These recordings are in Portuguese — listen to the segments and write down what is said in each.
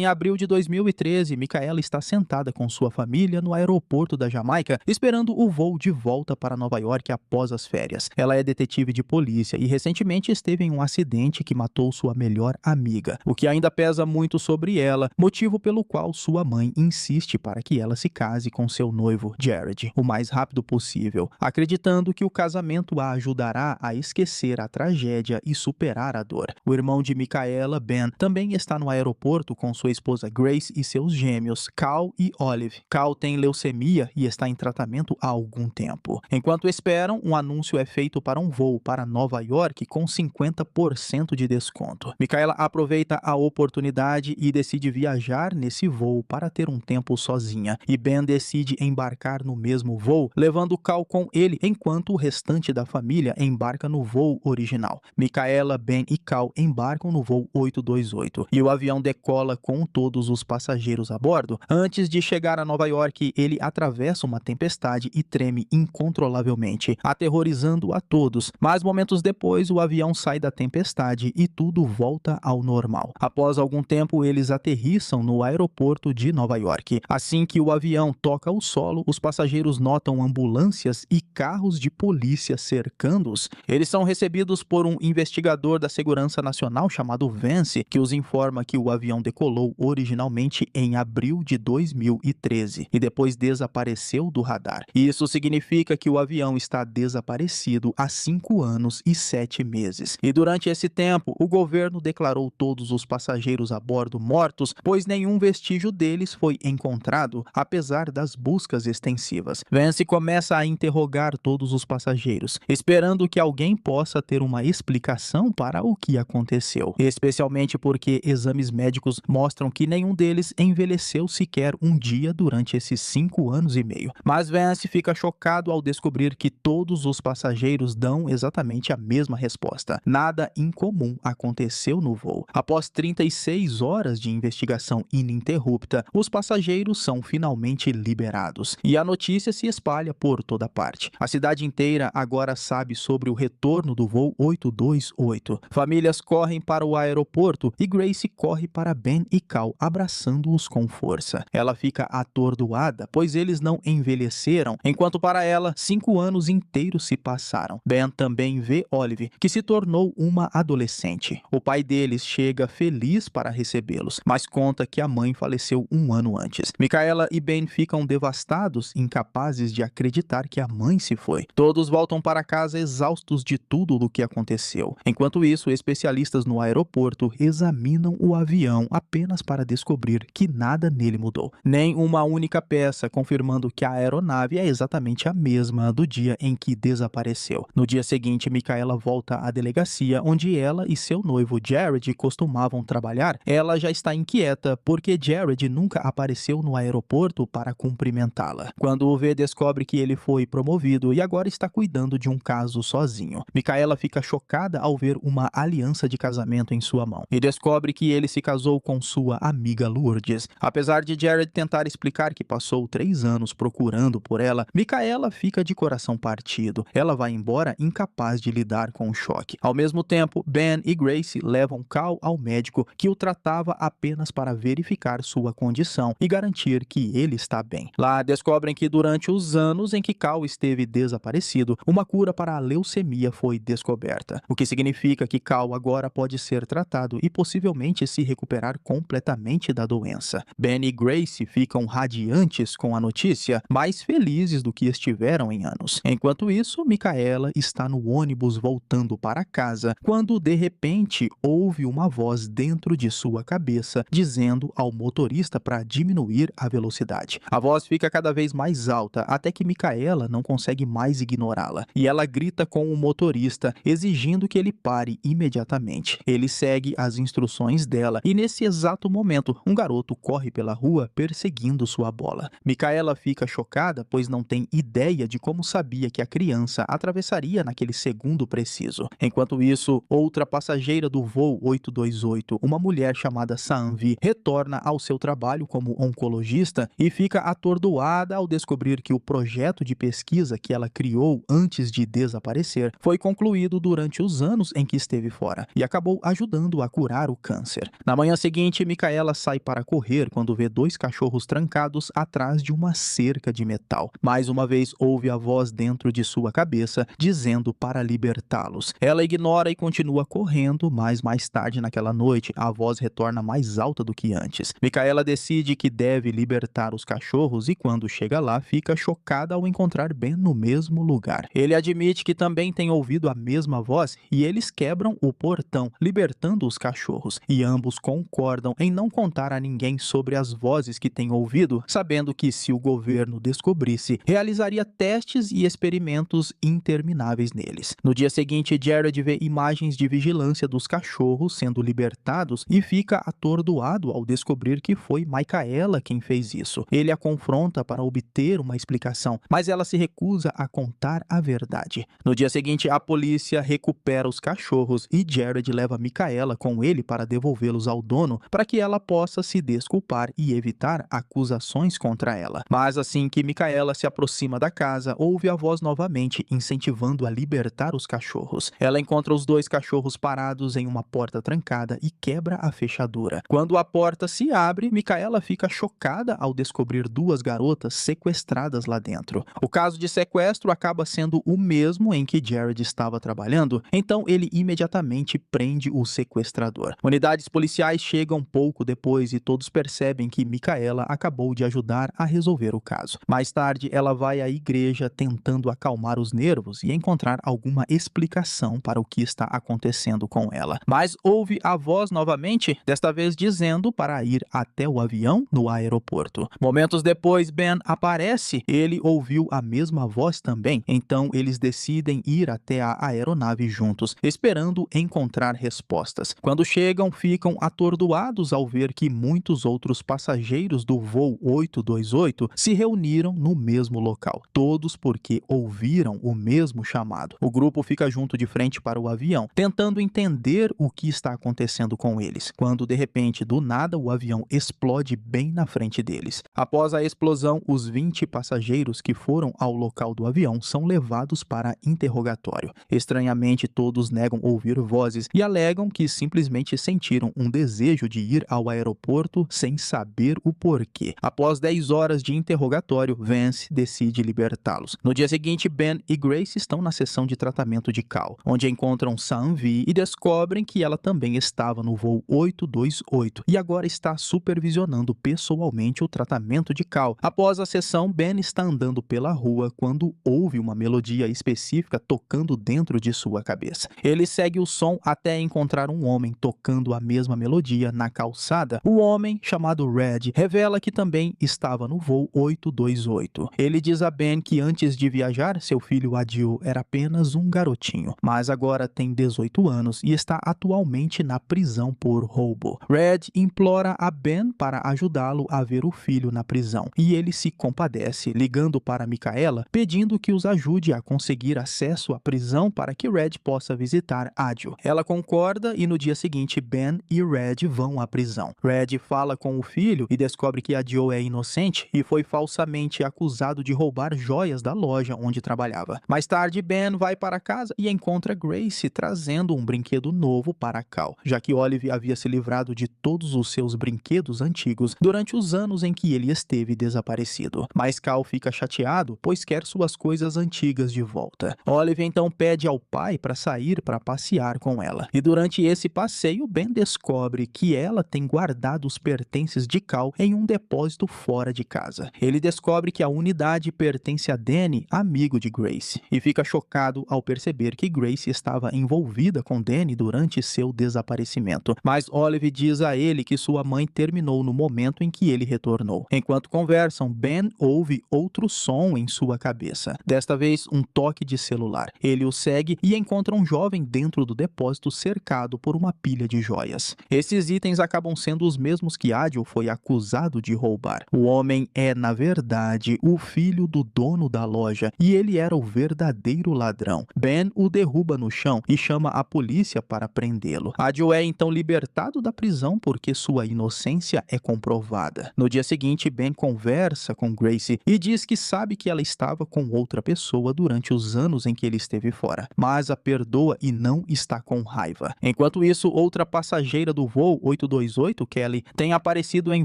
Em abril de 2013, Micaela está sentada com sua família no aeroporto da Jamaica, esperando o voo de volta para Nova York após as férias. Ela é detetive de polícia e recentemente esteve em um acidente que matou sua melhor amiga, o que ainda pesa muito sobre ela, motivo pelo qual sua mãe insiste para que ela se case com seu noivo, Jared, o mais rápido possível, acreditando que o casamento a ajudará a esquecer a tragédia e superar a dor. O irmão de Micaela, Ben, também está no aeroporto com sua esposa Grace e seus gêmeos, Cal e Olive. Cal tem leucemia e está em tratamento há algum tempo. Enquanto esperam, um anúncio é feito para um voo para Nova York com 50% de desconto. Micaela aproveita a oportunidade e decide viajar nesse voo para ter um tempo sozinha, e Ben decide embarcar no mesmo voo, levando Cal com ele, enquanto o restante da família embarca no voo original. Micaela, Ben e Cal embarcam no voo 828, e o avião decola com todos os passageiros a bordo. Antes de chegar a Nova York, ele atravessa uma tempestade e treme incontrolavelmente, aterrorizando a todos. Mas momentos depois, o avião sai da tempestade e tudo volta ao normal. Após algum tempo, eles aterrissam no aeroporto de Nova York. Assim que o avião toca o solo, os passageiros notam ambulâncias e carros de polícia cercando-os. Eles são recebidos por um investigador da Segurança Nacional chamado Vance, que os informa que o avião decolou originalmente em abril de 2013 e depois desapareceu do radar. Isso significa que o avião está desaparecido há 5 anos e 7 meses. E durante esse tempo, o governo declarou todos os passageiros a bordo mortos, pois nenhum vestígio deles foi encontrado, apesar das buscas extensivas. Vance começa a interrogar todos os passageiros, esperando que alguém possa ter uma explicação para o que aconteceu, especialmente porque exames médicos mostram que nenhum deles envelheceu sequer um dia durante esses 5 anos e meio. Mas Vance fica chocado ao descobrir que todos os passageiros dão exatamente a mesma resposta. Nada incomum aconteceu no voo. Após 36 horas de investigação ininterrupta, os passageiros são finalmente liberados, e a notícia se espalha por toda parte. A cidade inteira agora sabe sobre o retorno do voo 828. Famílias correm para o aeroporto e Grace corre para Ben e Cal, abraçando-os com força. Ela fica atordoada, pois eles não envelheceram, enquanto para ela 5 anos inteiros se passaram. Ben também vê Olive, que se tornou uma adolescente. O pai deles chega feliz para recebê-los, mas conta que a mãe faleceu 1 ano antes. Micaela e Ben ficam devastados, incapazes de acreditar que a mãe se foi. Todos voltam para casa exaustos de tudo o que aconteceu. Enquanto isso, especialistas no aeroporto examinam o avião apenas para descobrir que nada nele mudou. Nem uma única peça, confirmando que a aeronave é exatamente a mesma do dia em que desapareceu. No dia seguinte, Micaela volta à delegacia onde ela e seu noivo Jared costumavam trabalhar. Ela já está inquieta porque Jared nunca apareceu no aeroporto para cumprimentá-la. Quando o vê, descobre que ele foi promovido e agora está cuidando de um caso sozinho. Micaela fica chocada ao ver uma aliança de casamento em sua mão e descobre que ele se casou com sua amiga Lourdes. Apesar de Jared tentar explicar que passou 3 anos procurando por ela, Micaela fica de coração partido. Ela vai embora incapaz de lidar com o choque. Ao mesmo tempo, Ben e Grace levam Cal ao médico, que o tratava apenas para verificar sua condição e garantir que ele está bem. Lá descobrem que durante os anos em que Cal esteve desaparecido, uma cura para a leucemia foi descoberta, o que significa que Cal agora pode ser tratado e possivelmente se recuperar completamente da doença. Ben e Grace ficam radiantes com a notícia, mais felizes do que estiveram em anos. Enquanto isso, Micaela está no ônibus voltando para casa, quando de repente ouve uma voz dentro de sua cabeça dizendo ao motorista para diminuir a velocidade. A voz fica cada vez mais alta até que Micaela não consegue mais ignorá-la, e ela grita com o motorista exigindo que ele pare imediatamente. Ele segue as instruções dela e nesse exato momento um garoto corre pela rua perseguindo sua bola. Micaela fica chocada, pois não tem ideia de como sabia que a criança atravessaria naquele segundo preciso. Enquanto isso, outra passageira do voo 828, uma mulher chamada Sanvi, retorna ao seu trabalho como oncologista e fica atordoada ao descobrir que o projeto de pesquisa que ela criou antes de desaparecer foi concluído durante os anos em que esteve fora e acabou ajudando a curar o câncer. Na manhã seguinte, Micaela sai para correr quando vê dois cachorros trancados atrás de uma cerca de metal. Mais uma vez ouve a voz dentro de sua cabeça dizendo para libertá-los. Ela ignora e continua correndo, mas mais tarde naquela noite a voz retorna mais alta do que antes. Micaela decide que deve libertar os cachorros e quando chega lá fica chocada ao encontrar Ben no mesmo lugar. Ele admite que também tem ouvido a mesma voz e eles quebram o portão, libertando os cachorros, e ambos concordam em não contar a ninguém sobre as vozes que têm ouvido, sabendo que se o governo descobrisse, realizaria testes e experimentos intermináveis neles. No dia seguinte, Jared vê imagens de vigilância dos cachorros sendo libertados e fica atordoado ao descobrir que foi Micaela quem fez isso. Ele a confronta para obter uma explicação, mas ela se recusa a contar a verdade. No dia seguinte, a polícia recupera os cachorros e Jared leva Micaela com ele para devolvê-los ao dono para que ela possa se desculpar e evitar acusações contra ela. Mas assim que Micaela se aproxima da casa, ouve a voz novamente incentivando a libertar os cachorros. Ela encontra os dois cachorros parados em uma porta trancada e quebra a fechadura. Quando a porta se abre, Micaela fica chocada ao descobrir duas garotas sequestradas lá dentro. O caso de sequestro acaba sendo o mesmo em que Jared estava trabalhando, então ele imediatamente prende o sequestrador. Unidades policiais chegam pouco depois e todos percebem que Micaela acabou de ajudar a resolver o caso. Mais tarde, ela vai à igreja tentando acalmar os nervos e encontrar alguma explicação para o que está acontecendo com ela. Mas ouve a voz novamente, desta vez dizendo para ir até o avião no aeroporto. Momentos depois, Ben aparece. Ele ouviu a mesma voz também, então eles decidem ir até a aeronave juntos, esperando encontrar respostas. Quando chegam, ficam atordoados ao ver que muitos outros passageiros do voo 828 se reuniram no mesmo local, todos porque ouviram o mesmo chamado. O grupo fica junto de frente para o avião, tentando entender o que está acontecendo com eles, quando de repente, do nada, o avião explode bem na frente deles. Após a explosão, os 20 passageiros que foram ao local do avião são levados para interrogatório. Estranhamente, todos negam ouvir vozes e alegam que simplesmente sentiram um desejo de ir ao aeroporto sem saber o porquê. Após 10 horas de interrogatório, Vance decide libertá-los. No dia seguinte, Ben e Grace estão na sessão de tratamento de Cal, onde encontram Sam-Vi e descobrem que ela também estava no voo 828 e agora está supervisionando pessoalmente o tratamento de Cal. Após a sessão, Ben está andando pela rua quando ouve uma melodia específica tocando dentro de sua cabeça. Ele segue o som até encontrar um homem tocando a mesma melodia na calçada. O homem, chamado Red, revela que também estava no voo 828. Ele diz a Ben que antes de viajar, seu filho Adil era apenas um garotinho, mas agora tem 18 anos e está atualmente na prisão por roubo. Red implora a Ben para ajudá-lo a ver o filho na prisão, e ele se compadece, ligando para Micaela, pedindo que os ajude a conseguir acesso à prisão para que Red possa visitar Adil. Ela concorda e no dia seguinte Ben e Red vão à prisão. Red fala com o filho e descobre que Adil é inocente e foi falsamente acusado de roubar joias da loja onde trabalhava. Mais tarde, Ben vai para casa e encontra Grace trazendo um brinquedo novo para Cal, já que Olive havia se livrado de todos os seus brinquedos antigos durante os anos em que ele esteve desaparecido. Mas Cal fica chateado, pois quer suas coisas antigas de volta. Olive então pede ao pai para sair para passear com ela. E durante esse passeio, Ben descobre que ela tem guardado os pertences de Cal em um depósito fora de casa. Ele descobre que a unidade pertence a Danny, amigo de Grace, e fica chocado ao perceber que Grace estava envolvida com Danny durante seu desaparecimento. Mas Olive diz a ele que sua mãe terminou no momento em que ele retornou. Enquanto conversam, Ben ouve outro som em sua cabeça. Desta vez, um toque de celular. Ele o segue e encontra um jovem dentro do depósito cercado por uma pilha de joias. Esses itens acabam sendo os mesmos que Adil foi acusado de roubar. O homem é, na verdade, o filho do dono da loja e ele era o verdadeiro ladrão. Ben o derruba no chão e chama a polícia para prendê-lo. Adil é então libertado da prisão porque sua inocência é comprovada. No dia seguinte, Ben conversa com Grace e diz que sabe que ela estava com outra pessoa durante os anos em que ele esteve fora, mas a perdoa e não está com raiva. Enquanto isso, outra passageira do voo 828, Kelly tem aparecido em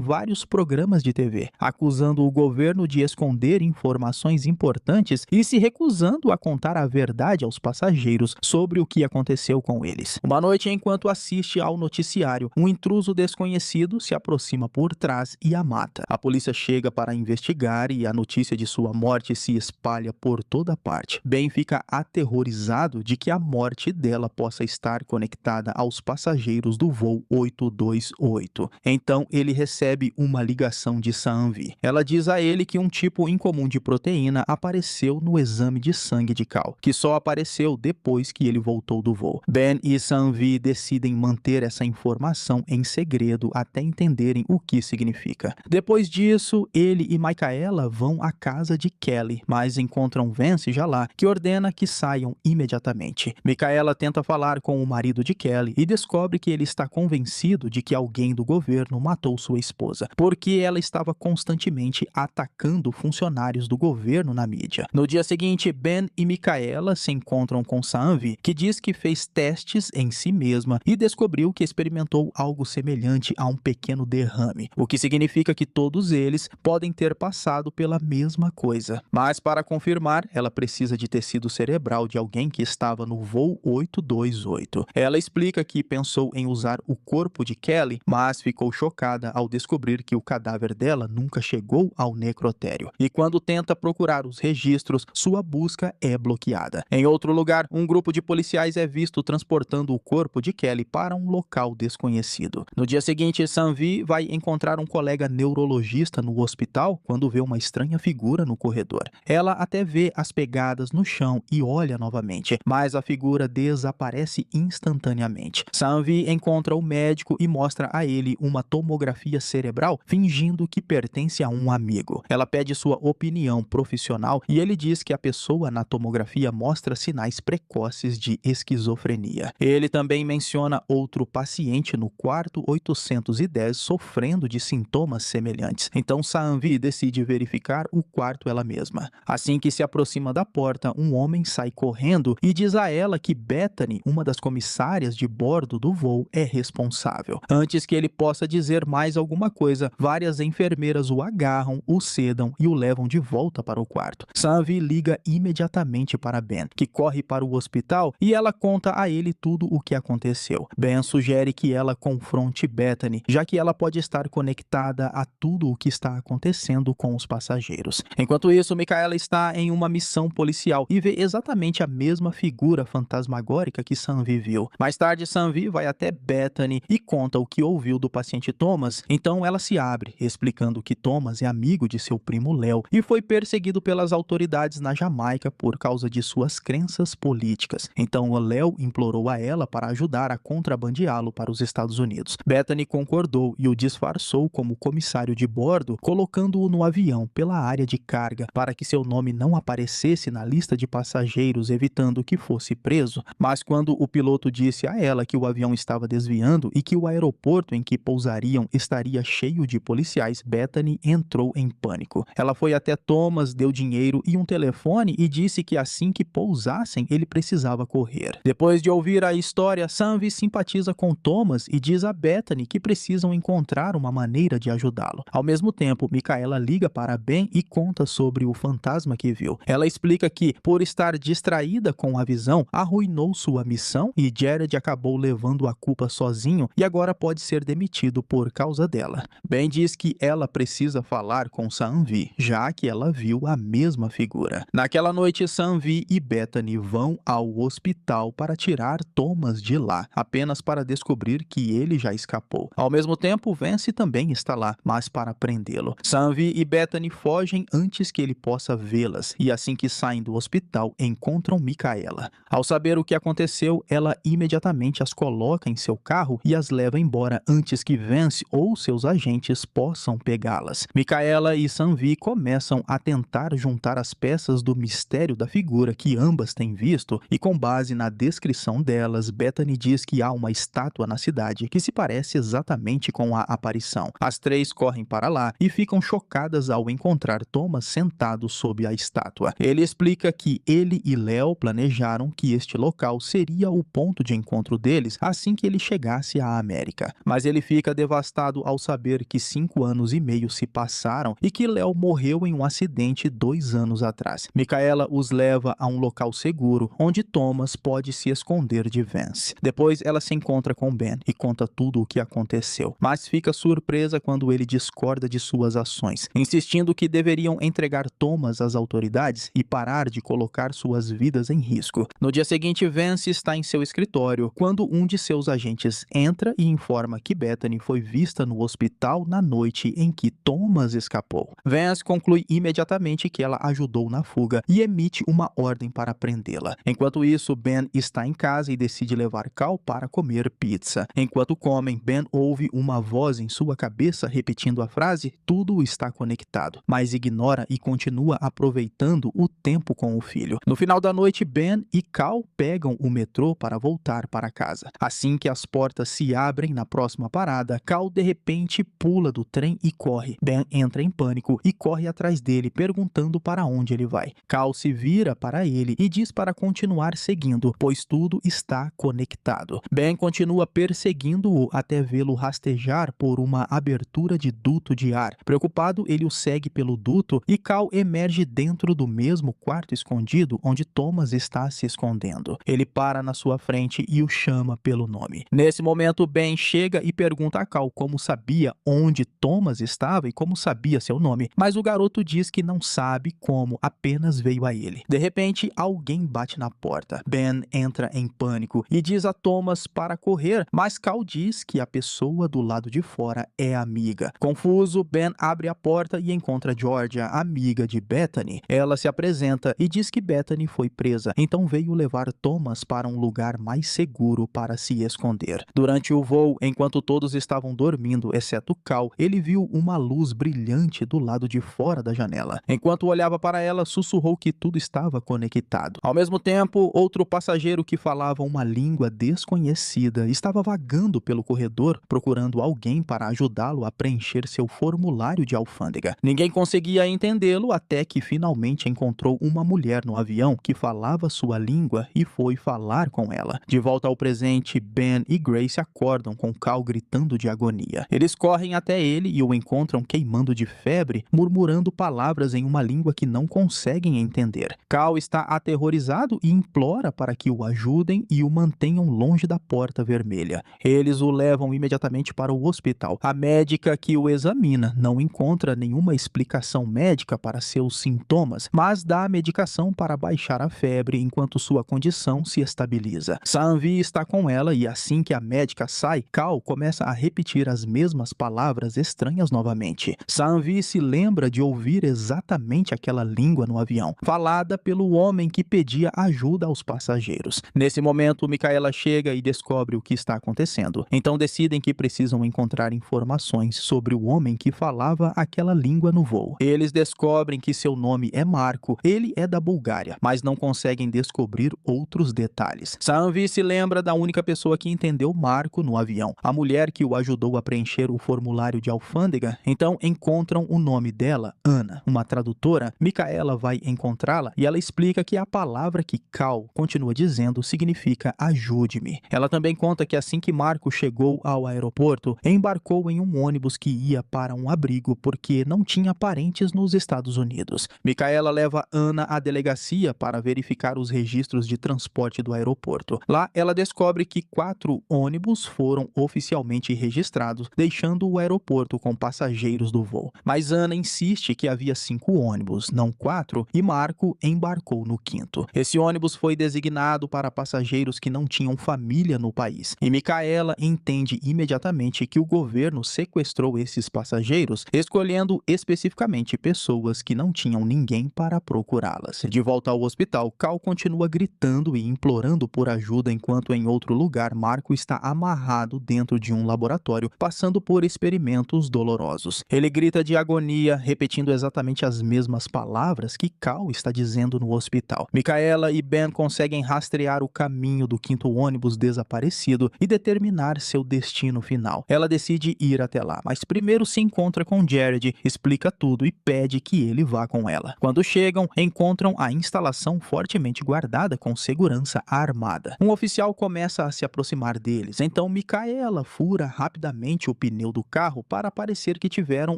vários programas de TV, acusando o governo de esconder informações importantes e se recusando a contar a verdade aos passageiros sobre o que aconteceu com eles. Uma noite, enquanto assiste ao noticiário, um intruso desconhecido se aproxima por trás e a mata. A polícia chega para investigar e a notícia de sua morte se espalha por toda parte. Ben fica aterrorizado de que a morte dela possa estar conectada aos passageiros do voo 828. Então ele recebe uma ligação de Sam-Vi. Ela diz a ele que um tipo incomum de proteína apareceu no exame de sangue de Cal, que só apareceu depois que ele voltou do voo. Ben e Sam-Vi decidem manter essa informação em segredo até entenderem o que significa. Depois disso, ele e Micaela vão à casa de Kelly, mas encontram Vance já lá, que ordena que saiam imediatamente. Micaela tenta falar com o marido de Kelly e descobre que ele está convencido de que alguém do governo matou sua esposa, porque ela estava constantemente atacando funcionários do governo na mídia. No dia seguinte, Ben e Micaela se encontram com Sam-Vi, que diz que fez testes em si mesma e descobriu que experimentou algo semelhante a um pequeno derrame, o que significa que todos eles podem ter passado pela mesma coisa. Mas para confirmar, ela precisa de tecido cerebral de alguém que estava no voo 828. Ela explica que pensou em usar o corpo de Kelly, mas ficou chocada ao descobrir que o cadáver dela nunca chegou ao necrotério. E quando tenta procurar os registros, sua busca é bloqueada. Em outro lugar, um grupo de policiais é visto transportando o corpo de Kelly para um local desconhecido. No dia seguinte, Sam-Vi vai encontrar um colega neurologista no hospital quando vê uma estranha figura no corredor. Ela até vê as pegadas no chão e olha novamente, mas a figura desaparece instantaneamente. Sam-Vi encontra o médico e mostra a ele uma tomografia cerebral, fingindo que pertence a um amigo. Ela pede sua opinião profissional e ele diz que a pessoa na tomografia mostra sinais precoces de esquizofrenia. Ele também menciona outro paciente no quarto 810 sofrendo de sintomas semelhantes. Então Sam-Vi decide verificar o quarto ela mesma. Assim que se aproxima da porta, um homem sai correndo e diz a ela que Bethany, uma das comissárias de bordo do voo, é responsável. Antes que ele possa dizer mais alguma coisa, várias enfermeiras o agarram, o sedam e o levam de volta para o quarto. Sam-Vi liga imediatamente para Ben, que corre para o hospital e ela conta a ele tudo o que aconteceu. Ben sugere que ela confronte Bethany, já que ela pode estar conectada a tudo o que está acontecendo com os passageiros. Enquanto isso, Micaela está em uma missão policial e vê exatamente a mesma figura fantasmagórica que Sam-Vi viu. Mais tarde, Sam-Vi vai até Bethany e conta o que ouviu do paciente Thomas. Então ela se abre, explicando que Thomas é amigo de seu primo Léo e foi perseguido pelas autoridades na Jamaica por causa de suas crenças políticas. Então o Léo implorou a ela para ajudar a contrabandeá-lo para os Estados Unidos. Bethany concordou e o disfarçou como comissário de bordo, colocando-o no avião pela área de carga para que seu nome não aparecesse na lista de passageiros, evitando que fosse preso. Mas quando o piloto disse a ela que o avião estava desviando e que o aeroporto em que pousariam estaria cheio de policiais, Bethany entrou em pânico. Ela foi até Thomas, deu dinheiro e um telefone e disse que assim que pousassem, ele precisava correr. Depois de ouvir a história, Sam-Vi simpatiza com Thomas e diz a Bethany que precisam encontrar uma maneira de ajudá-lo. Ao mesmo tempo, Micaela liga para Ben e conta sobre o fantasma que viu. Ela explica que, por estar distraída com a visão, arruinou sua missão e Jared acabou levando a culpa sozinho e agora pode ser demitido por causa dela. Ben diz que ela precisa falar com Sam-Vi, já que ela viu a mesma figura. Naquela noite, Sam-Vi e Bethany vão ao hospital para tirar Thomas de lá, apenas para descobrir que ele já escapou. Ao mesmo tempo, Vance também está lá, mas para prendê-lo. Sam-Vi e Bethany fogem antes que ele possa vê-las, e assim que saem do hospital, encontram Micaela. Ao saber o que aconteceu, ela imediatamente as coloca em seu carro e as leva embora antes que Vance ou seus agentes possam pegá-las. Micaela e Sam-Vi começam a tentar juntar as peças do mistério da figura que ambas têm visto, e com base na descrição delas, Bethany diz que há uma estátua na cidade que se parece exatamente com a aparição. As três correm para lá e ficam chocadas ao encontrar Thomas sentado sob a estátua. Ele explica que ele e Léo planejaram que este local seria o ponto de encontro deles assim que ele chegasse à América. Jamaica. Mas ele fica devastado ao saber que 5 anos e meio se passaram e que Léo morreu em um acidente 2 anos atrás. Micaela os leva a um local seguro, onde Thomas pode se esconder de Vance. Depois ela se encontra com Ben e conta tudo o que aconteceu, mas fica surpresa quando ele discorda de suas ações, insistindo que deveriam entregar Thomas às autoridades e parar de colocar suas vidas em risco. No dia seguinte, Vance está em seu escritório quando um de seus agentes entra e informa que Bethany foi vista no hospital na noite em que Thomas escapou. Vance conclui imediatamente que ela ajudou na fuga e emite uma ordem para prendê-la. Enquanto isso, Ben está em casa e decide levar Cal para comer pizza. Enquanto comem, Ben ouve uma voz em sua cabeça repetindo a frase "tudo está conectado", mas ignora e continua aproveitando o tempo com o filho. No final da noite, Ben e Cal pegam o metrô para voltar para casa. Assim que as portas se abrem na próxima parada, Cal de repente pula do trem e corre. Ben entra em pânico e corre atrás dele, perguntando para onde ele vai. Cal se vira para ele e diz para continuar seguindo, pois tudo está conectado. Ben continua perseguindo-o até vê-lo rastejar por uma abertura de duto de ar. Preocupado, ele o segue pelo duto e Cal emerge dentro do mesmo quarto escondido onde Thomas está se escondendo. Ele para na sua frente e o chama pelo nome. Nesse momento, Ben chega e pergunta a Cal como sabia onde Thomas estava e como sabia seu nome, mas o garoto diz que não sabe como, apenas veio a ele. De repente, alguém bate na porta. Ben entra em pânico e diz a Thomas para correr, mas Cal diz que a pessoa do lado de fora é amiga. Confuso, Ben abre a porta e encontra Georgia, amiga de Bethany. Ela se apresenta e diz que Bethany foi presa, então veio levar Thomas para um lugar mais seguro para se esconder. Durante o voo, enquanto todos estavam dormindo, exceto Cal, ele viu uma luz brilhante do lado de fora da janela. Enquanto olhava para ela, sussurrou que tudo estava conectado. Ao mesmo tempo, outro passageiro que falava uma língua desconhecida estava vagando pelo corredor, procurando alguém para ajudá-lo a preencher seu formulário de alfândega. Ninguém conseguia entendê-lo até que finalmente encontrou uma mulher no avião que falava sua língua e foi falar com ela. De volta ao presente, Ben e Grace acordam com Cal gritando de agonia. Eles correm até ele e o encontram queimando de febre, murmurando palavras em uma língua que não conseguem entender. Cal está aterrorizado e implora para que o ajudem e o mantenham longe da porta vermelha. Eles o levam imediatamente para o hospital. A médica que o examina não encontra nenhuma explicação médica para seus sintomas, mas dá a medicação para baixar a febre enquanto sua condição se estabiliza. Sam-Vi está com ela e assim que a médica sai, Cal começa a repetir as mesmas palavras estranhas novamente. Sam-Vi se lembra de ouvir exatamente aquela língua no avião, falada pelo homem que pedia ajuda aos passageiros. Nesse momento, Micaela chega e descobre o que está acontecendo. Então decidem que precisam encontrar informações sobre o homem que falava aquela língua no voo. Eles descobrem que seu nome é Marco, ele é da Bulgária, mas não conseguem descobrir outros detalhes. Sam-Vi se lembra da única pessoa que entendeu Marco no avião, a mulher que o ajudou a preencher o formulário de alfândega. Então encontram o nome dela, Ana, uma tradutora. Micaela vai encontrá-la e ela explica que a palavra que Cal continua dizendo significa ajude-me. Ela também conta que assim que Marco chegou ao aeroporto, embarcou em um ônibus que ia para um abrigo porque não tinha parentes nos Estados Unidos. Micaela leva Ana à delegacia para verificar os registros de transporte do aeroporto. Lá, ela descobre que 4 ônibus foram oficialmente registrados, deixando o aeroporto com passageiros do voo. Mas Ana insiste que havia 5 ônibus, não 4, e Marco embarcou no 5º. Esse ônibus foi designado para passageiros que não tinham família no país. E Micaela entende imediatamente que o governo sequestrou esses passageiros, escolhendo especificamente pessoas que não tinham ninguém para procurá-las. De volta ao hospital, Cal continua gritando e implorando por ajuda enquanto em outro lugar Marco está amarrado dentro de um laboratório, passando por experimentos dolorosos. Ele grita de agonia, repetindo exatamente as mesmas palavras que Cal está dizendo no hospital. Micaela e Ben conseguem rastrear o caminho do 5º ônibus desaparecido e determinar seu destino final. Ela decide ir até lá, mas primeiro se encontra com Jared, explica tudo e pede que ele vá com ela. Quando chegam, encontram a instalação fortemente guardada com segurança armada. Um oficial começa a se aproximar deles, então Micaela Micaela fura rapidamente o pneu do carro para parecer que tiveram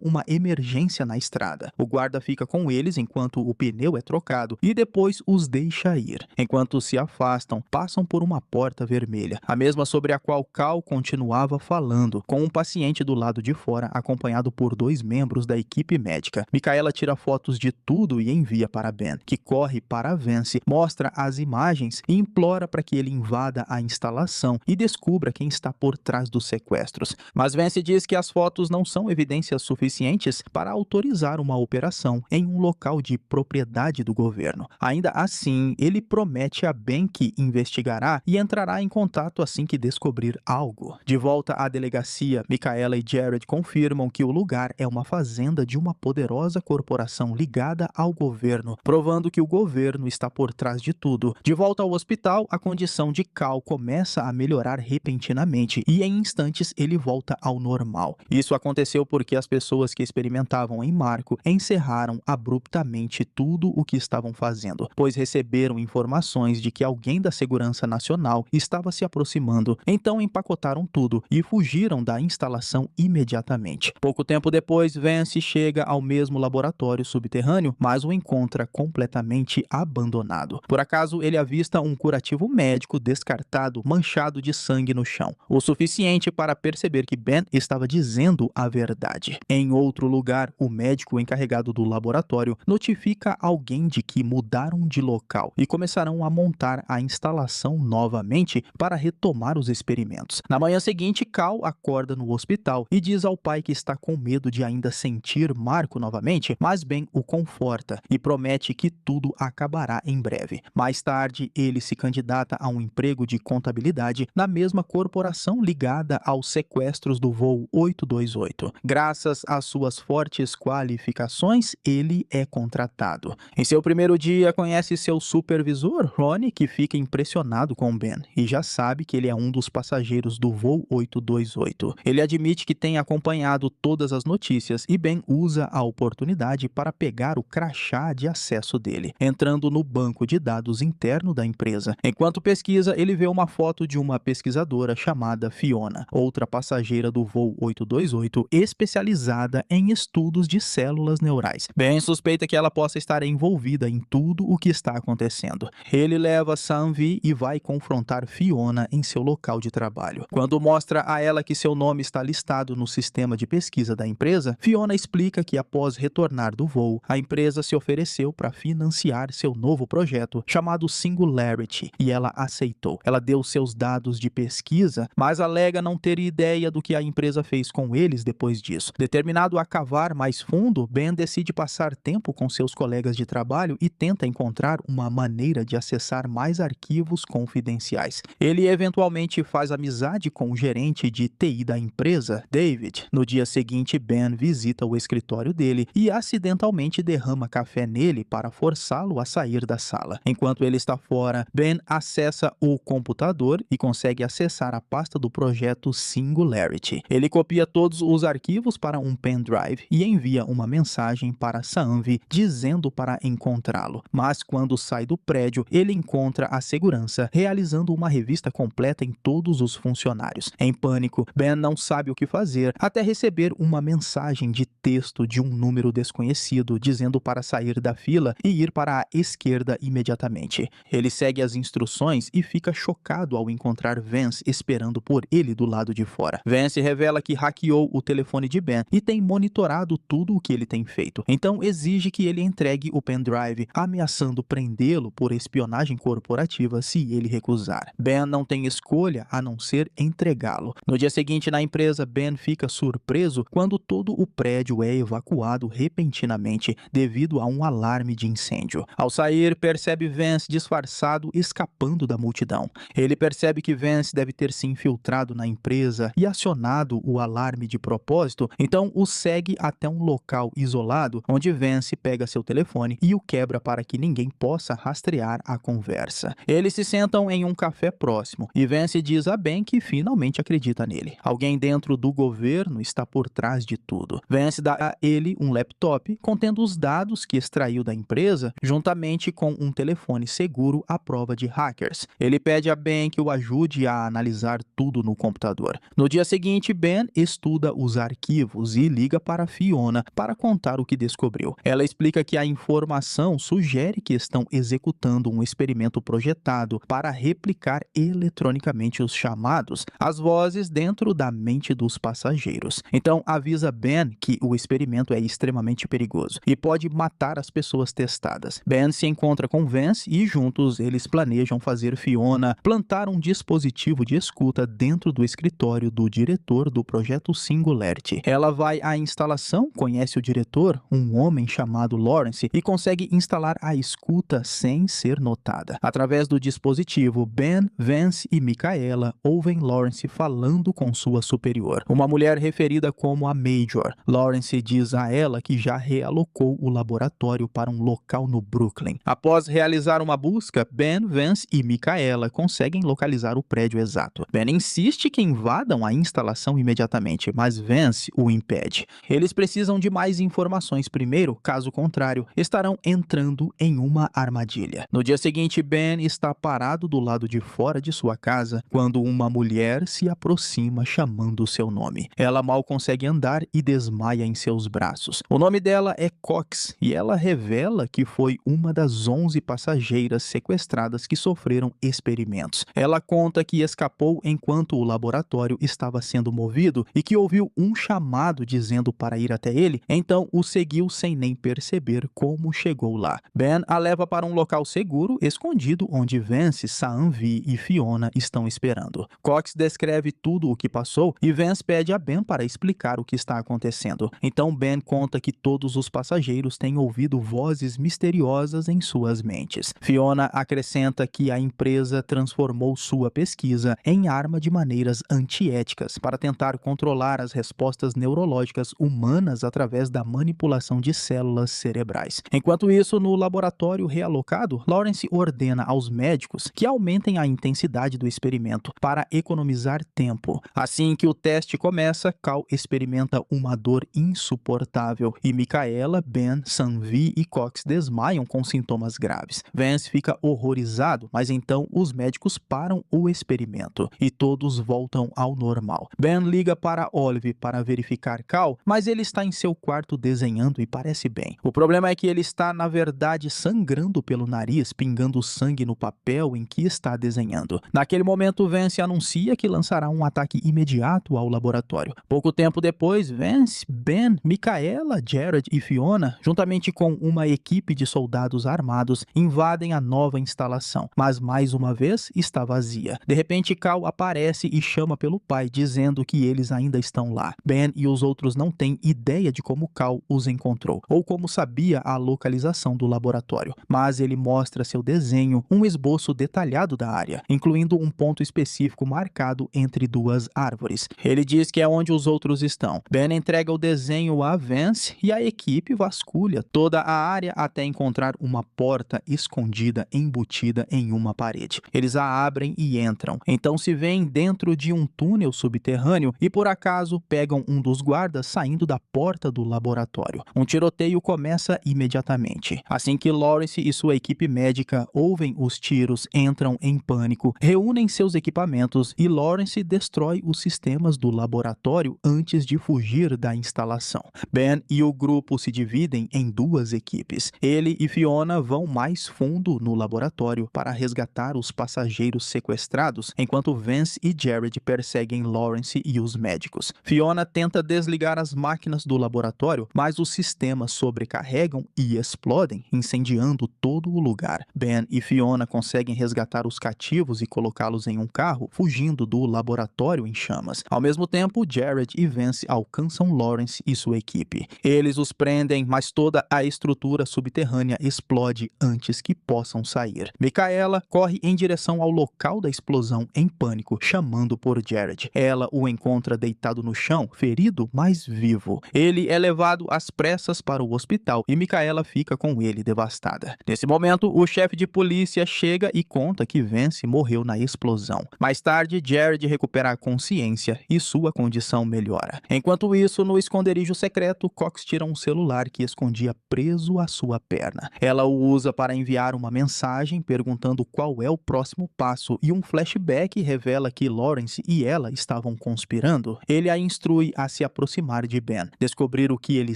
uma emergência na estrada. O guarda fica com eles enquanto o pneu é trocado e depois os deixa ir. Enquanto se afastam, passam por uma porta vermelha, a mesma sobre a qual Cal continuava falando, com um paciente do lado de fora acompanhado por 2 membros da equipe médica. Micaela tira fotos de tudo e envia para Ben, que corre para Vance, mostra as imagens e implora para que ele invada a instalação e descubra quem está por trás dos sequestros. Mas Vance diz que as fotos não são evidências suficientes para autorizar uma operação em um local de propriedade do governo. Ainda assim, ele promete a Ben que investigará e entrará em contato assim que descobrir algo. De volta à delegacia, Micaela e Jared confirmam que o lugar é uma fazenda de uma poderosa corporação ligada ao governo, provando que o governo está por trás de tudo. De volta ao hospital, a condição de Cal começa a melhorar repentinamente e em instantes ele volta ao normal. Isso aconteceu porque as pessoas que experimentavam em Marco encerraram abruptamente tudo o que estavam fazendo, pois receberam informações de que alguém da Segurança Nacional estava se aproximando. Então empacotaram tudo e fugiram da instalação imediatamente. Pouco tempo depois, Vance chega ao mesmo laboratório subterrâneo, mas o encontra completamente abandonado. Por acaso, ele avista um curativo médico descartado, manchado de sangue no chão, o suficiente para perceber que Ben estava dizendo a verdade. Em outro lugar, o médico encarregado do laboratório notifica alguém de que mudaram de local e começarão a montar a instalação novamente para retomar os experimentos. Na manhã seguinte, Cal acorda no hospital e diz ao pai que está com medo de ainda sentir Marco novamente, mas Ben o conforta e promete que tudo acabará em breve. Mais tarde, ele se candidata a um emprego de contabilidade na mesma corporação ligada aos sequestros do voo 828. Graças às suas fortes qualificações, ele é contratado. Em seu primeiro dia, conhece seu supervisor, Ronnie, que fica impressionado com Ben e já sabe que ele é um dos passageiros do voo 828. Ele admite que tem acompanhado todas as notícias e Ben usa a oportunidade para pegar o crachá de acesso dele, entrando no banco de dados interno da empresa. Enquanto pesquisa, ele vê uma foto de uma pesquisadora chamada Fiona, outra passageira do voo 828, especializada em estudos de células neurais. Ben suspeita que ela possa estar envolvida em tudo o que está acontecendo. Ele leva Sam-Vi e vai confrontar Fiona em seu local de trabalho. Quando mostra a ela que seu nome está listado no sistema de pesquisa da empresa, Fiona explica que após retornar do voo, a empresa se ofereceu para financiar seu novo projeto chamado Singularity e ela aceitou. Ela deu seus dados de pesquisa, mas alega não ter ideia do que a empresa fez com eles depois disso. Determinado a cavar mais fundo, Ben decide passar tempo com seus colegas de trabalho e tenta encontrar uma maneira de acessar mais arquivos confidenciais. Ele eventualmente faz amizade com o gerente de TI da empresa, David. No dia seguinte, Ben visita o escritório dele e acidentalmente derrama café nele para forçá-lo a sair da sala. Enquanto ele está fora, Ben acessa o computador e consegue acessar a pasta do projeto Singularity. Ele copia todos os arquivos para um pendrive e envia uma mensagem para Sam-Vi dizendo para encontrá-lo. Mas quando sai do prédio, ele encontra a segurança realizando uma revista completa em todos os funcionários. Em pânico, Ben não sabe o que fazer até receber uma mensagem de texto de um número desconhecido dizendo para sair da fila e ir para a esquerda imediatamente. Ele segue as instruções e fica chocado ao encontrar Vance esperando por ele do lado de fora. Vance revela que hackeou o telefone de Ben e tem monitorado tudo o que ele tem feito. Então exige que ele entregue o pendrive, ameaçando prendê-lo por espionagem corporativa se ele recusar. Ben não tem escolha a não ser entregá-lo. No dia seguinte, na empresa, Ben fica surpreso quando todo o prédio é evacuado repentinamente devido a um alarme de incêndio. Ao sair, percebe Vance disfarçado escapando da multidão. Ele percebe que Vance deve ter se infiltrado na empresa e acionado o alarme de propósito, então o segue até um local isolado onde Vance pega seu telefone e o quebra para que ninguém possa rastrear a conversa. Eles se sentam em um café próximo e Vance diz a Ben que finalmente acredita nele. Alguém dentro do governo está por trás de tudo. Vance dá a ele um laptop contendo os dados que extraiu da empresa, juntamente com um telefone seguro à prova de hackers. Ele pede a Ben que o ajude a analisar tudo tudo no computador. No dia seguinte, Ben estuda os arquivos e liga para Fiona para contar o que descobriu. Ela explica que a informação sugere que estão executando um experimento projetado para replicar eletronicamente os chamados, as vozes dentro da mente dos passageiros. Então, avisa Ben que o experimento é extremamente perigoso e pode matar as pessoas testadas. Ben se encontra com Vance e juntos eles planejam fazer Fiona plantar um dispositivo de escuta dentro do escritório do diretor do projeto Singularity. Ela vai à instalação, conhece o diretor, um homem chamado Lawrence, e consegue instalar a escuta sem ser notada. Através do dispositivo, Ben, Vance e Micaela ouvem Lawrence falando com sua superior, uma mulher referida como a Major. Lawrence diz a ela que já realocou o laboratório para um local no Brooklyn. Após realizar uma busca, Ben, Vance e Micaela conseguem localizar o prédio exato. Ben insiste que invadam a instalação imediatamente, mas Vance o impede. Eles precisam de mais informações primeiro, caso contrário, estarão entrando em uma armadilha. No dia seguinte, Ben está parado do lado de fora de sua casa quando uma mulher se aproxima chamando seu nome. Ela mal consegue andar e desmaia em seus braços. O nome dela é Cox e ela revela que foi uma das 11 passageiras sequestradas que sofreram experimentos. Ela conta que escapou enquanto o laboratório estava sendo movido e que ouviu um chamado dizendo para ir até ele, então o seguiu sem nem perceber como chegou lá. Ben a leva para um local seguro, escondido, onde Vance, Saanvi e Fiona estão esperando. Cox descreve tudo o que passou e Vance pede a Ben para explicar o que está acontecendo. Então Ben conta que todos os passageiros têm ouvido vozes misteriosas em suas mentes. Fiona acrescenta que a empresa transformou sua pesquisa em arma de maneiras antiéticas para tentar controlar as respostas neurológicas humanas através da manipulação de células cerebrais. Enquanto isso, no laboratório realocado, Lawrence ordena aos médicos que aumentem a intensidade do experimento para economizar tempo. Assim que o teste começa, Cal experimenta uma dor insuportável e Micaela, Ben, Saanvi e Cox desmaiam com sintomas graves. Vance fica horrorizado, mas então os médicos param o experimento e todos voltam ao normal. Ben liga para Olive para verificar Cal, mas ele está em seu quarto desenhando e parece bem. O problema é que ele está, na verdade, sangrando pelo nariz, pingando sangue no papel em que está desenhando. Naquele momento, Vance anuncia que lançará um ataque imediato ao laboratório. Pouco tempo depois, Vance, Ben, Micaela, Jared e Fiona, juntamente com uma equipe de soldados armados, invadem a nova instalação, mas mais uma vez está vazia. De repente, Cal aparece e chama pelo pai, dizendo que eles ainda estão lá. Ben e os outros não têm ideia de como Cal os encontrou, ou como sabia a localização do laboratório, mas ele mostra seu desenho, um esboço detalhado da área, incluindo um ponto específico marcado entre duas árvores. Ele diz que é onde os outros estão. Ben entrega o desenho a Vance e a equipe vasculha toda a área até encontrar uma porta escondida embutida em uma parede. Eles a abrem e entram. Então se veem dentro de um túnel subterrâneo e por acaso pegam um dos guardas saindo da porta do laboratório. Um tiroteio começa imediatamente. Assim que Lawrence e sua equipe médica ouvem os tiros, entram em pânico, reúnem seus equipamentos e Lawrence destrói os sistemas do laboratório antes de fugir da instalação. Ben e o grupo se dividem em duas equipes. Ele e Fiona vão mais fundo no laboratório para resgatar os passageiros sequestrados, enquanto Vance e Jared perseguem Lawrence e os médicos. Fiona tenta desligar as máquinas do laboratório, mas os sistemas sobrecarregam e explodem, incendiando todo o lugar. Ben e Fiona conseguem resgatar os cativos e colocá-los em um carro, fugindo do laboratório em chamas. Ao mesmo tempo, Jared e Vance alcançam Lawrence e sua equipe. Eles os prendem, mas toda a estrutura subterrânea explode antes que possam sair. Micaela corre em direção ao local da explosão em pânico, chamando por Jared. Ela o encontra deitado no chão, ferido, mas vivo. Ele é levado às pressas para o hospital e Micaela fica com ele devastada. Nesse momento, o chefe de polícia chega e conta que Vance morreu na explosão. Mais tarde, Jared recupera a consciência e sua condição melhora. Enquanto isso, no esconderijo secreto, Cox tira um celular que escondia preso à sua perna. Ela o usa para enviar uma mensagem perguntando qual é o próximo passo e um flashback revela que que Lawrence e ela estavam conspirando, ele a instrui a se aproximar de Ben, descobrir o que ele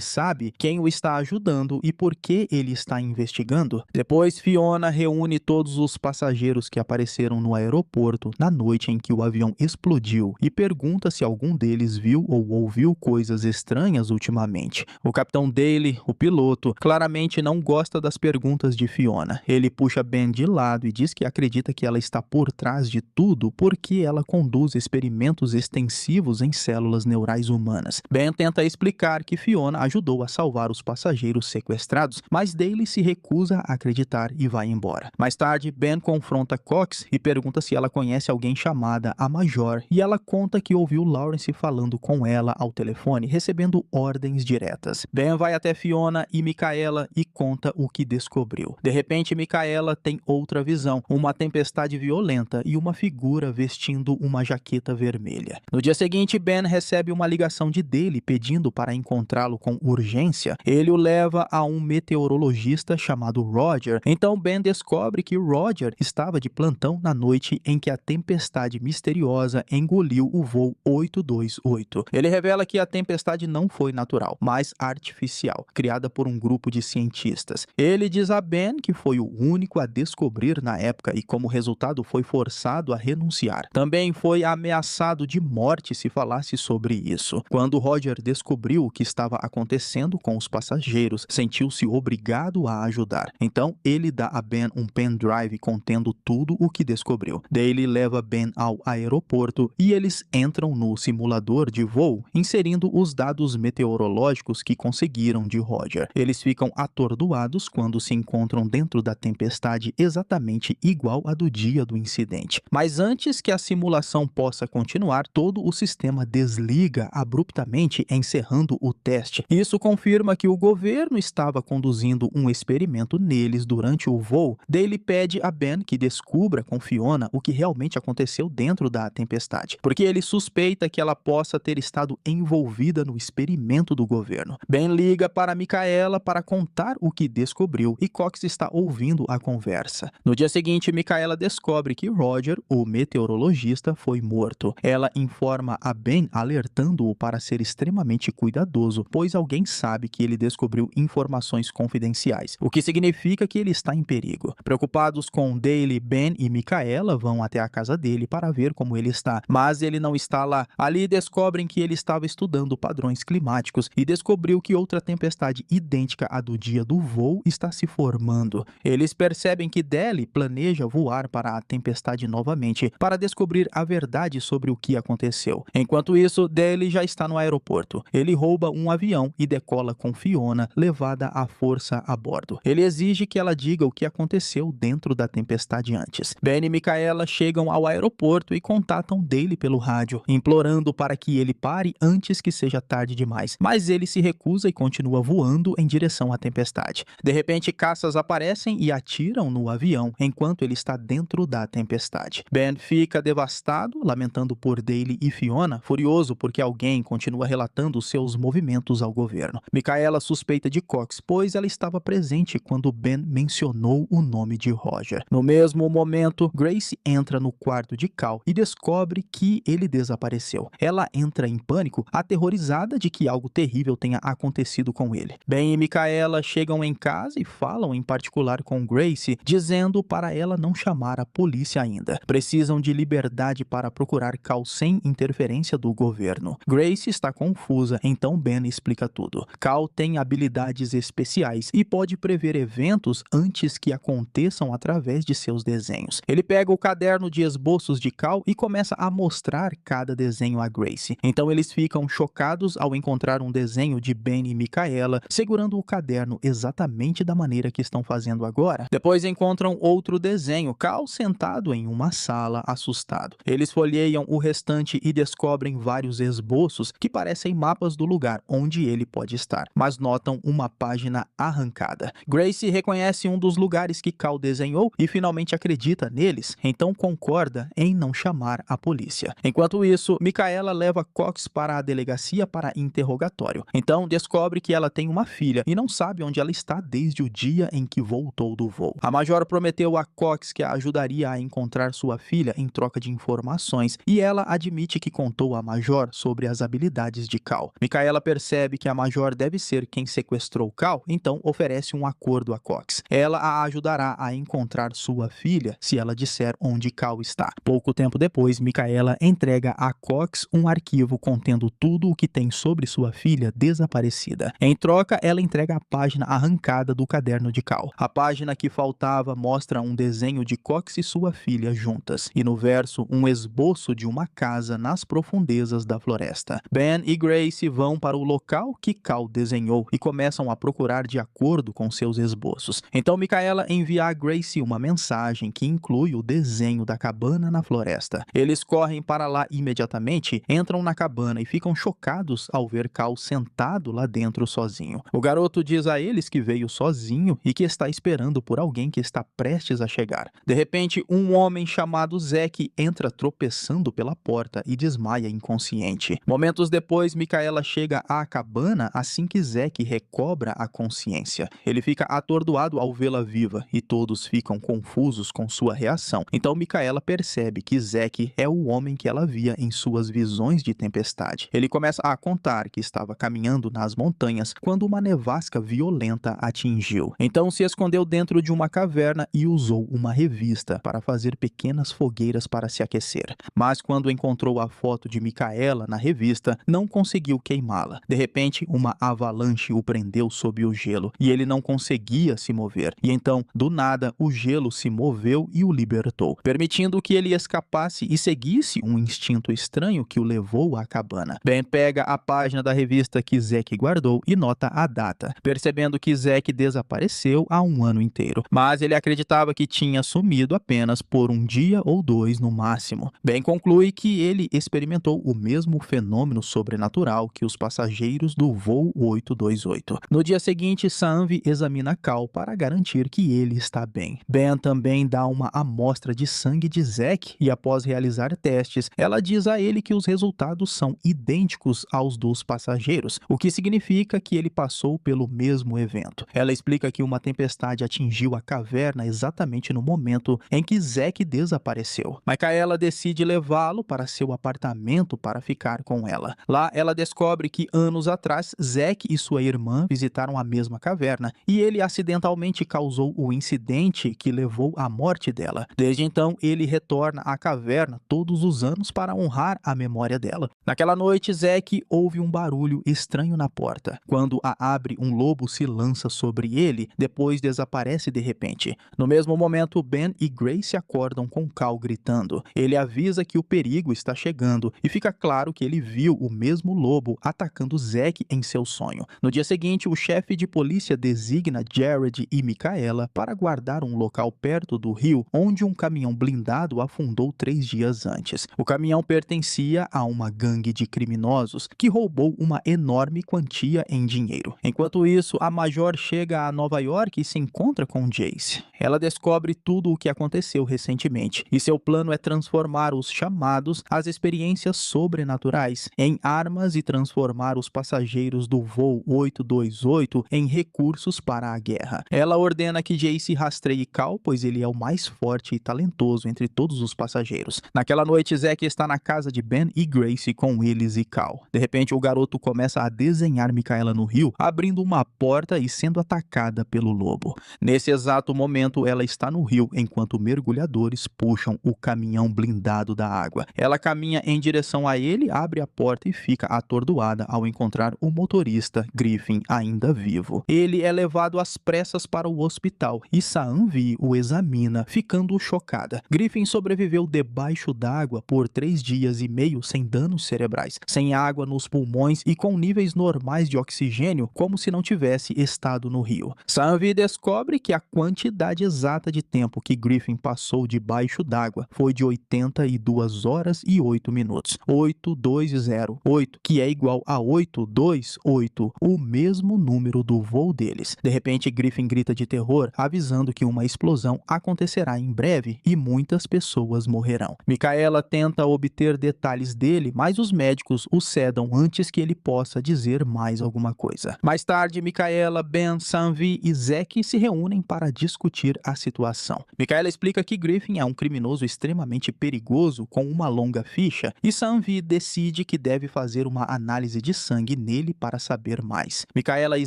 sabe, quem o está ajudando e por que ele está investigando. Depois, Fiona reúne todos os passageiros que apareceram no aeroporto na noite em que o avião explodiu e pergunta se algum deles viu ou ouviu coisas estranhas ultimamente. O capitão Daly, o piloto, claramente não gosta das perguntas de Fiona. Ele puxa Ben de lado e diz que acredita que ela está por trás de tudo porque ela conduz experimentos extensivos em células neurais humanas. Ben tenta explicar que Fiona ajudou a salvar os passageiros sequestrados, mas Daly se recusa a acreditar e vai embora. Mais tarde, Ben confronta Cox e pergunta se ela conhece alguém chamada a Major, e ela conta que ouviu Lawrence falando com ela ao telefone, recebendo ordens diretas. Ben vai até Fiona e Micaela e conta o que descobriu. De repente, Micaela tem outra visão, uma tempestade violenta e uma figura vestindo uma jaqueta vermelha. No dia seguinte, Ben recebe uma ligação de Daly pedindo para encontrá-lo com urgência. Ele o leva a um meteorologista chamado Roger. Então Ben descobre que Roger estava de plantão na noite em que a tempestade misteriosa engoliu o voo 828. Ele revela que a tempestade não foi natural, mas artificial, criada por um grupo de cientistas. Ele diz a Ben que foi o único a descobrir na época e, como resultado, foi forçado a renunciar. Também foi ameaçado de morte se falasse sobre isso. Quando Roger descobriu o que estava acontecendo com os passageiros, sentiu-se obrigado a ajudar. Então, ele dá a Ben um pendrive contendo tudo o que descobriu. Daly leva Ben ao aeroporto e eles entram no simulador de voo, inserindo os dados meteorológicos que conseguiram de Roger. Eles ficam atordoados quando se encontram dentro da tempestade exatamente igual à do dia do incidente. Mas antes que a simulação possa continuar, todo o sistema desliga abruptamente, encerrando o teste. Isso confirma que o governo estava conduzindo um experimento neles durante o voo. Daly pede a Ben que descubra com Fiona o que realmente aconteceu dentro da tempestade, porque ele suspeita que ela possa ter estado envolvida no experimento do governo. Ben liga para Micaela para contar o que descobriu e Cox está ouvindo a conversa. No dia seguinte, Micaela descobre que Roger, o meteorologista, foi morto. Ela informa a Ben, alertando-o para ser extremamente cuidadoso, pois alguém sabe que ele descobriu informações confidenciais, o que significa que ele está em perigo. Preocupados com Daly, Ben e Micaela vão até a casa dele para ver como ele está, mas ele não está lá. Ali descobrem que ele estava estudando padrões climáticos e descobriu que outra tempestade idêntica à do dia do voo está se formando. Eles percebem que Daly planeja voar para a tempestade novamente para descobrir a verdade sobre o que aconteceu. Enquanto isso, Daly já está no aeroporto. Ele rouba um avião e decola com Fiona, levada à força a bordo. Ele exige que ela diga o que aconteceu dentro da tempestade antes. Ben e Micaela chegam ao aeroporto e contatam Daly pelo rádio, implorando para que ele pare antes que seja tarde demais. Mas ele se recusa e continua voando em direção à tempestade. De repente, caças aparecem e atiram no avião enquanto ele está dentro da tempestade. Ben fica devastado, lamentando por Daly e Fiona, furioso porque alguém continua relatando seus movimentos ao governo. Micaela suspeita de Cox, pois ela estava presente quando Ben mencionou o nome de Roger. No mesmo momento, Grace entra no quarto de Cal e descobre que ele desapareceu. Ela entra em pânico, aterrorizada de que algo terrível tenha acontecido com ele. Ben e Micaela chegam em casa e falam em particular com Grace, dizendo para ela não chamar a polícia ainda. Precisam de liberdade para procurar Cal sem interferência do governo. Grace está confusa, então Ben explica tudo. Cal tem habilidades especiais e pode prever eventos antes que aconteçam através de seus desenhos. Ele pega o caderno de esboços de Cal e começa a mostrar cada desenho a Grace. Então eles ficam chocados ao encontrar um desenho de Ben e Micaela segurando o caderno exatamente da maneira que estão fazendo agora. Depois encontram outro desenho, Cal sentado em uma sala, assustado. Eles folheiam o restante e descobrem vários esboços que parecem mapas do lugar onde ele pode estar, mas notam uma página arrancada. Grace reconhece um dos lugares que Cal desenhou e finalmente acredita neles, então concorda em não chamar a polícia. Enquanto isso, Micaela leva Cox para a delegacia para interrogatório. Então descobre que ela tem uma filha e não sabe onde ela está desde o dia em que voltou do voo. A Major prometeu a Cox que a ajudaria a encontrar sua filha em troca de informações e ela admite que contou a Major sobre as habilidades de Cal. Micaela percebe que a Major deve ser quem sequestrou Cal, então oferece um acordo a Cox. Ela a ajudará a encontrar sua filha se ela disser onde Cal está. Pouco tempo depois, Micaela entrega a Cox um arquivo contendo tudo o que tem sobre sua filha desaparecida. Em troca, ela entrega a página arrancada do caderno de Cal. A página que faltava mostra um desenho de Cox e sua filha juntas, e no verso, um esboço de uma casa nas profundezas da floresta. Ben e Grace vão para o local que Cal desenhou e começam a procurar de acordo com seus esboços. Então Micaela envia a Grace uma mensagem que inclui o desenho da cabana na floresta. Eles correm para lá imediatamente, entram na cabana e ficam chocados ao ver Cal sentado lá dentro sozinho. O garoto diz a eles que veio sozinho e que está esperando por alguém que está prestes a chegar. De repente, um homem chamado Zack entra tropeçando pela porta e desmaia inconsciente. Momentos depois, Micaela chega à cabana assim que Zack recobra a consciência. Ele fica atordoado ao vê-la viva e todos ficam confusos com sua reação. Então Micaela percebe que Zack é o homem que ela via em suas visões de tempestade. Ele começa a contar que estava caminhando nas montanhas quando uma nevasca violenta atingiu. Então se escondeu dentro de uma caverna e usou uma revista para fazer pequenas fogueiras para se aquecer. Mas quando encontrou a foto de Micaela na revista, não conseguiu queimá-la. De repente, uma avalanche o prendeu sob o gelo e ele não conseguia se mover. E então, do nada, o gelo se moveu e o libertou, permitindo que ele escapasse e seguisse um instinto estranho que o levou à cabana. Ben pega a página da revista que Zack guardou e nota a data, percebendo que Zack desapareceu há um ano inteiro. Mas ele acreditava que tinha sumido apenas por um dia ou dois no máximo. Ben conclui que ele experimentou o mesmo fenômeno sobrenatural que os passageiros do voo 828. No dia seguinte, Sanvi examina Cal para garantir que ele está bem. Ben também dá uma amostra de sangue de Zack e após realizar testes, ela diz a ele que os resultados são idênticos aos dos passageiros, o que significa que ele passou pelo mesmo evento. Ela explica que uma tempestade atingiu a caverna exatamente no momento em que Zack desapareceu. Micaela decide levá-lo para seu apartamento para ficar com ela. Lá, ela descobre que anos atrás, Zack e sua irmã visitaram a mesma caverna e ele acidentalmente causou o incidente que levou à morte dela. Desde então, ele retorna à caverna todos os anos para honrar a memória dela. Naquela noite, Zack ouve um barulho estranho na porta. Quando a abre, um lobo se lança sobre ele, depois desaparece de repente. No mesmo momento, Ben e Grace acordam com Cal gritando. Ele avisa que o perigo está chegando e fica claro que ele viu o mesmo lobo atacando Zack em seu sonho. No dia seguinte, o chefe de polícia designa Jared e Micaela para guardar um local perto do rio onde um caminhão blindado afundou 3 dias antes. O caminhão pertencia a uma gangue de criminosos que roubou uma enorme quantia em dinheiro. Enquanto isso, a Major chega a Nova York e se encontra com Jace. Ela descobre tudo o que aconteceu recentemente e seu plano é transformar os chamados, as experiências sobrenaturais, em armas e transformar os passageiros do voo 828 em recursos para a guerra. Ela ordena que Jace rastreie Cal, pois ele é o mais forte e talentoso entre todos os passageiros. Naquela noite, Zack está na casa de Ben e Grace com eles e Cal. De repente, o garoto começa a desenhar Micaela no rio, abrindo uma porta e sendo atacada pelo lobo. Nesse exato momento, ela está no rio, enquanto mergulhadores puxam o caminhão blindado da água. Ela caminha em direção a ele, abre a porta e fica atordoada ao encontrar o motorista, Griffin, ainda vivo. Ele é levado às pressas para o hospital e Sanvi o examina, ficando chocada. Griffin sobreviveu debaixo d'água por 3 dias e meio sem danos cerebrais, sem água nos pulmões e com níveis normais de oxigênio, como se não tivesse estado no rio. Sanvi descobre que a quantidade exata de tempo que Griffin passou debaixo d'água foi de 82 horas e 8 minutos. 8208, que é igual a 828, o mesmo número do voo deles. De repente, Griffin grita de terror, avisando que uma explosão acontecerá em breve e muitas pessoas morrerão. Micaela tenta obter detalhes dele, mas os médicos o cedam antes que ele possa dizer mais alguma coisa. Mais tarde, Micaela, Ben, Sanvi e Zack se reúnem para discutir revertir a situação. Micaela explica que Griffin é um criminoso extremamente perigoso com uma longa ficha e Sam-Vi decide que deve fazer uma análise de sangue nele para saber mais. Micaela e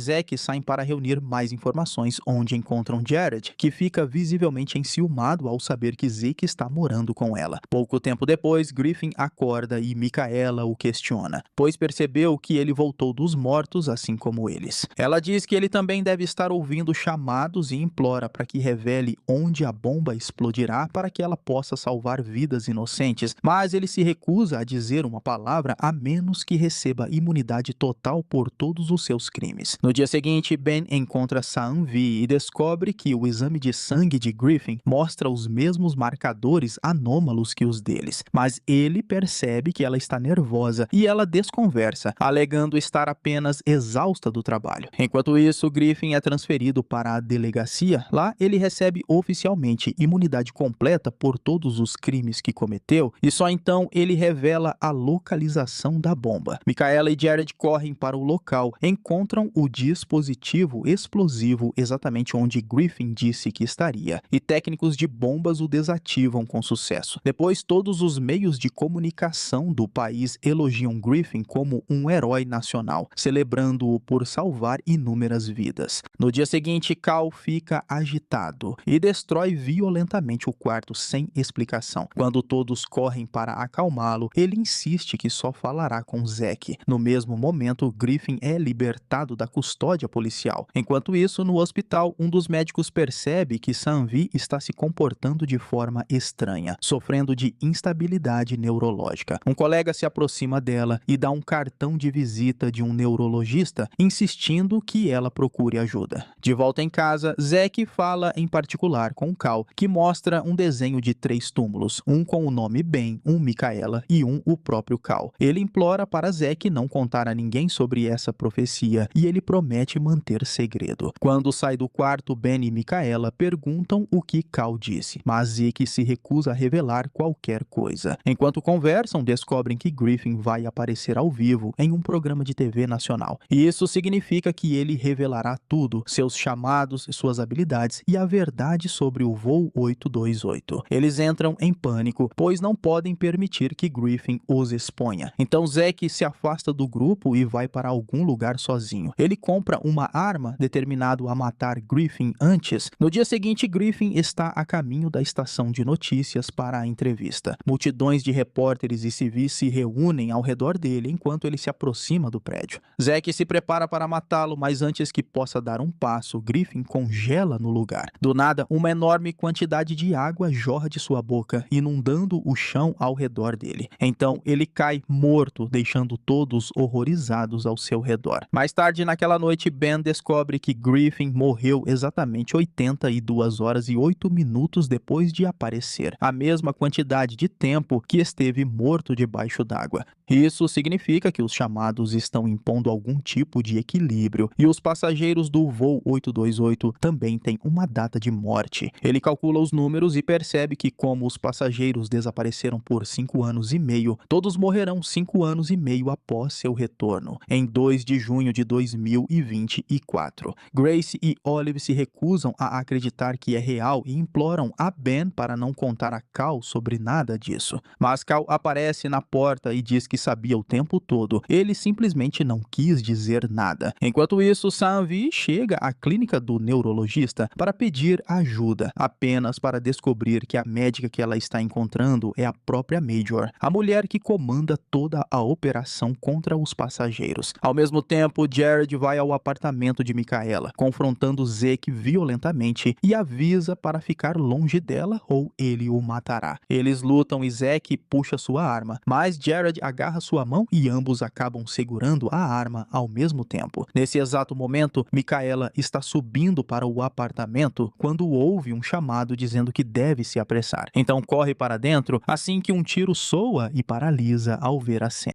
Zack saem para reunir mais informações, onde encontram Jared, que fica visivelmente enciumado ao saber que Zeke está morando com ela. Pouco tempo depois, Griffin acorda e Micaela o questiona, pois percebeu que ele voltou dos mortos assim como eles. Ela diz que ele também deve estar ouvindo chamados e implora para que revele onde a bomba explodirá para que ela possa salvar vidas inocentes, mas ele se recusa a dizer uma palavra a menos que receba imunidade total por todos os seus crimes. No dia seguinte, Ben encontra Sam-Vi e descobre que o exame de sangue de Griffin mostra os mesmos marcadores anômalos que os deles, mas ele percebe que ela está nervosa e ela desconversa, alegando estar apenas exausta do trabalho. Enquanto isso, Griffin é transferido para a delegacia. Lá, ele recebe oficialmente imunidade completa por todos os crimes que cometeu e só então ele revela a localização da bomba. Micaela e Jared correm para o local, encontram o dispositivo explosivo exatamente onde Griffin disse que estaria, e técnicos de bombas o desativam com sucesso. Depois, todos os meios de comunicação do país elogiam Griffin como um herói nacional, celebrando-o por salvar inúmeras vidas. No dia seguinte, Cal fica agitado e destrói violentamente o quarto sem explicação. Quando todos correm para acalmá-lo, ele insiste que só falará com Zack. No mesmo momento, Griffin é libertado da custódia policial. Enquanto isso, no hospital, um dos médicos percebe que Sam-Vi está se comportando de forma estranha, sofrendo de instabilidade neurológica. Um colega se aproxima dela e dá um cartão de visita de um neurologista, insistindo que ela procure ajuda. De volta em casa, Zack fala em particular com Cal, que mostra um desenho de 3 túmulos, um com o nome Ben, um Micaela e um o próprio Cal. Ele implora para Zack não contar a ninguém sobre essa profecia e ele promete manter segredo. Quando sai do quarto, Ben e Micaela perguntam o que Cal disse, mas Zeke se recusa a revelar qualquer coisa. Enquanto conversam, descobrem que Griffin vai aparecer ao vivo em um programa de TV nacional. E isso significa que ele revelará tudo, seus chamados, suas habilidades e a verdade sobre o voo 828. Eles entram em pânico, pois não podem permitir que Griffin os exponha. Então Zack se afasta do grupo e vai para algum lugar sozinho. Ele compra uma arma, determinado a matar Griffin antes. No dia seguinte, Griffin está a caminho da estação de notícias para a entrevista. Multidões de repórteres e civis se reúnem ao redor dele enquanto ele se aproxima do prédio. Zack se prepara para matá-lo, mas antes que possa dar um passo, Griffin congela no lugar. Do nada, uma enorme quantidade de água jorra de sua boca, inundando o chão ao redor dele. Então, ele cai morto, deixando todos horrorizados ao seu redor. Mais tarde naquela noite, Ben descobre que Griffin morreu exatamente 82 horas e 8 minutos depois de aparecer, a mesma quantidade de tempo que esteve morto debaixo d'água. Isso significa que os chamados estão impondo algum tipo de equilíbrio e os passageiros do voo 828 também têm uma data de morte. Ele calcula os números e percebe que, como os passageiros desapareceram por 5 anos e meio, todos morrerão 5 anos e meio após seu retorno, em 2 de junho de 2024. Grace e Olive se recusam a acreditar que é real e imploram a Ben para não contar a Cal sobre nada disso. Mas Cal aparece na porta e diz que sabia o tempo todo. Ele simplesmente não quis dizer nada. Enquanto isso, Sam-Vi chega à clínica do neurologista para pedir ajuda, apenas para descobrir que a médica que ela está encontrando é a própria Major, a mulher que comanda toda a operação contra os passageiros. Ao mesmo tempo, Jared vai ao apartamento de Micaela, confrontando Zeke violentamente e avisa para ficar longe dela ou ele o matará. Eles lutam e Zeke puxa sua arma, mas Jared agarra sua mão e ambos acabam segurando a arma ao mesmo tempo. Nesse exato momento, Micaela está subindo para o apartamento quando ouve um chamado dizendo que deve se apressar. Então corre para dentro assim que um tiro soa e paralisa ao ver a cena.